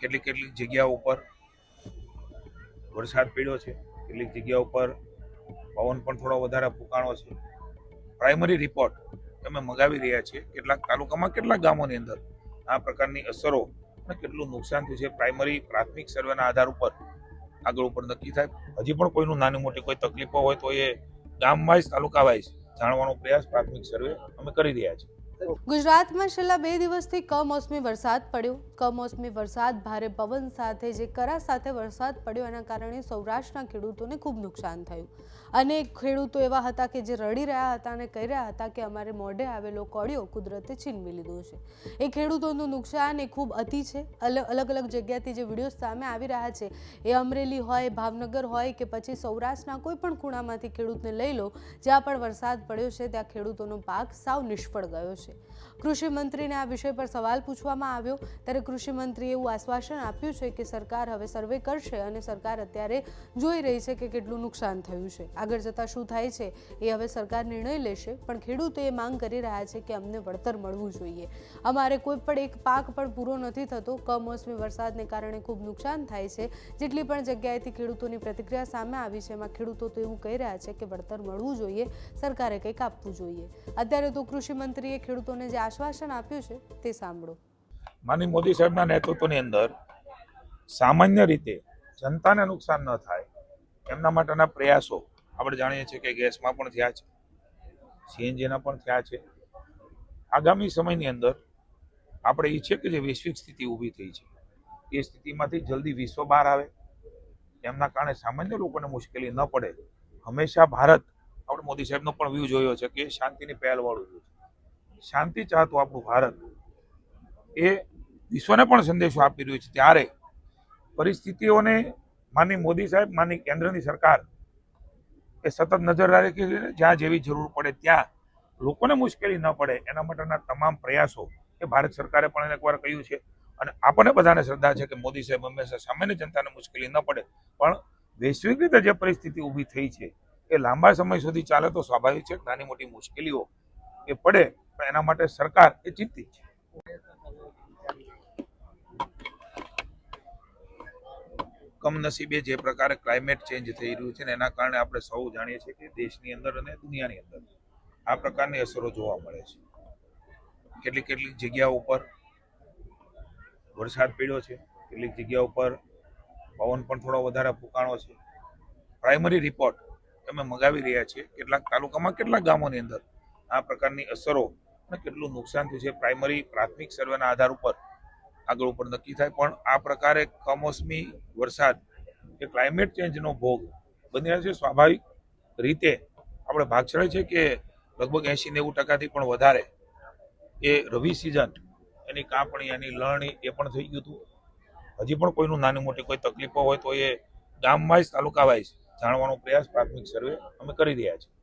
કેટલીક જગ્યાઓ ઉપર વરસાદ પડ્યો છે, કેટલીક જગ્યાઓ ઉપર પવન પણ થોડો વધારે ફૂંકાણો છે. પ્રાઇમરી રિપોર્ટ અમે મગાવી રહ્યા છીએ. કેટલાક તાલુકામાં કેટલાક ગામોની અંદર આ પ્રકારની અસરો અને કેટલું નુકસાન થયું છે પ્રાઇમરી પ્રાથમિક સર્વેના આધાર ઉપર આગળ ઉપર નક્કી થાય. હજી પણ કોઈનું નાની મોટી કોઈ તકલીફો હોય તો એ ગામ વાઇઝ તાલુકા વાઇઝ જાણવાનો પ્રયાસ પ્રાથમિક સર્વે અમે કરી રહ્યા છીએ. ગુજરાતમાં છેલ્લા 2 દિવસથી કમોસમી વરસાદ પડ્યો. કમોસમી વરસાદ, ભારે પવન સાથે જે કરા સાથે વરસાદ પડ્યો એના કારણે સૌરાષ્ટ્રના ખેડૂતોને ખૂબ નુકસાન થયું. અનેક ખેડૂતો એવા હતા કે જે રડી રહ્યા હતા અને કહી રહ્યા હતા કે અમારે મોઢે આવેલો કોળિયો કુદરતે છીનવી લીધો છે. એ ખેડૂતોનું નુકસાન એ ખૂબ અતિ છે. અલગ અલગ જગ્યાથી જે વિડીયો સામે આવી રહ્યા છે એ અમરેલી હોય, ભાવનગર હોય કે પછી સૌરાષ્ટ્રના કોઈ પણ ખૂણામાંથી ખેડૂતને લઈ લો, જ્યાં પણ વરસાદ પડ્યો છે ત્યાં ખેડૂતોનો પાક સાવ નિષ્ફળ ગયો છે. કૃષિ મંત્રીને આ વિષય પર સવાલ પૂછવામાં આવ્યો ત્યારે કૃષિ મંત્રીએ એવું આશ્વાસન આપ્યું છે કે સરકાર હવે સર્વે કરશે અને સરકાર અત્યારે જોઈ રહી છે કે કેટલું નુકસાન થયું છે. આગળ જતાં શું થાય છે એ હવે સરકાર નિર્ણય લેશે, પણ ખેડૂતો એ માંગ કરી રહ્યા છે કે અમને વળતર મળવું જોઈએ. અમારે કોઈ પણ એક પાક પણ પૂરો નથી થતો. કમોસમી વરસાદને કારણે ખૂબ નુકસાન થાય છે. જેટલી પણ જગ્યાએથી ખેડૂતોની પ્રતિક્રિયા સામે આવી છે એમાં ખેડૂતો તો એવું કહી રહ્યા છે કે વળતર મળવું જોઈએ, સરકારે કંઈક આપવું જોઈએ. અત્યારે તો કૃષિ મંત્રીએ ખેડૂતોને જે આશ્વાસન આપ્યું છે તે સાંભળો. માનનીય મોદી સાહેબના નેતૃત્વની અંદર સામાન્ય રીતે જનતાને નુકસાન ન થાય એમના માટેના પ્રયાસો આપણે જાણીએ છીએ કે ગેસમાં પણ થયા છે, સીએનજીના પણ થયા છે. આગામી સમયની અંદર આપણે ઈચ્છીએ કે જે વૈશ્વિક સ્થિતિ ઊભી થઈ છે એ સ્થિતિમાંથી જલ્દી વિશ્વ બહાર આવે, એમના કારણે સામાન્ય લોકોને મુશ્કેલી ન પડે. હંમેશા ભારત, આપણે મોદી સાહેબનો પણ વ્યૂ જોયો છે કે શાંતિની પહેલવાળું છે. શાંતિ ચાહતું આપણું ભારત એ વિશ્વને પણ સંદેશો આપી રહ્યું છે. ત્યારે પરિસ્થિતિઓને માનનીય મોદી સાહેબ, માનનીય કેન્દ્રની સરકાર એ સતત નજર રાખી જ્યાં જેવી જરૂર પડે ત્યાં લોકોને મુશ્કેલી ન પડે એના માટેના તમામ પ્રયાસો એ ભારત સરકારે પણ એકવાર કહ્યું છે. અને આપણને બધાને શ્રદ્ધા છે કે મોદી સાહેબ હંમેશા સામાન્ય જનતાને મુશ્કેલી ન પડે, પણ વૈશ્વિક રીતે જે પરિસ્થિતિ ઊભી થઈ છે એ લાંબા સમય સુધી ચાલે તો સ્વાભાવિક છે નાની મોટી મુશ્કેલીઓ એ પડે, પણ એના માટે સરકાર એ ચિંતિત છે. કમનસીબે જે પ્રકારે ક્લાઇમેટ ચેન્જ થઈ રહ્યું છે ને એના કારણે આપણે સૌ જાણીએ છીએ કે દેશની અંદર અને દુનિયાની અંદર આ પ્રકારની અસરો જોવા મળે છે. કેટલીક જગ્યાઓ ઉપર વરસાદ પડ્યો છે, કેટલીક જગ્યાઓ ઉપર પવન પણ થોડો વધારે ફૂંકાણો છે. પ્રાઇમરી રિપોર્ટ અમે મગાવી રહ્યા છીએ. કેટલાક તાલુકામાં કેટલાક ગામોની અંદર આ પ્રકારની અસરો અને કેટલું નુકસાન થયું છે પ્રાઇમરી પ્રાથમિક સર્વેના આધાર ઉપર આગળ ઉપર નક્કી થાય. પણ આ પ્રકારે કમોસમી વરસાદ એ ક્લાઇમેટ ચેન્જનો ભોગ બની રહ્યા છે. સ્વાભાવિક રીતે આપણે ભાગશાળી છે કે લગભગ 80-90% પણ વધારે એ રવિ સિઝન એની કાપણી, એની લણણી એ પણ થઈ ગયું હતું. હજી પણ કોઈનું નાની મોટી કોઈ તકલીફો હોય તો એ ગામ વાઇઝ તાલુકા વાઇઝ જાણવાનો પ્રયાસ પ્રાથમિક સર્વે અમે કરી રહ્યા છીએ.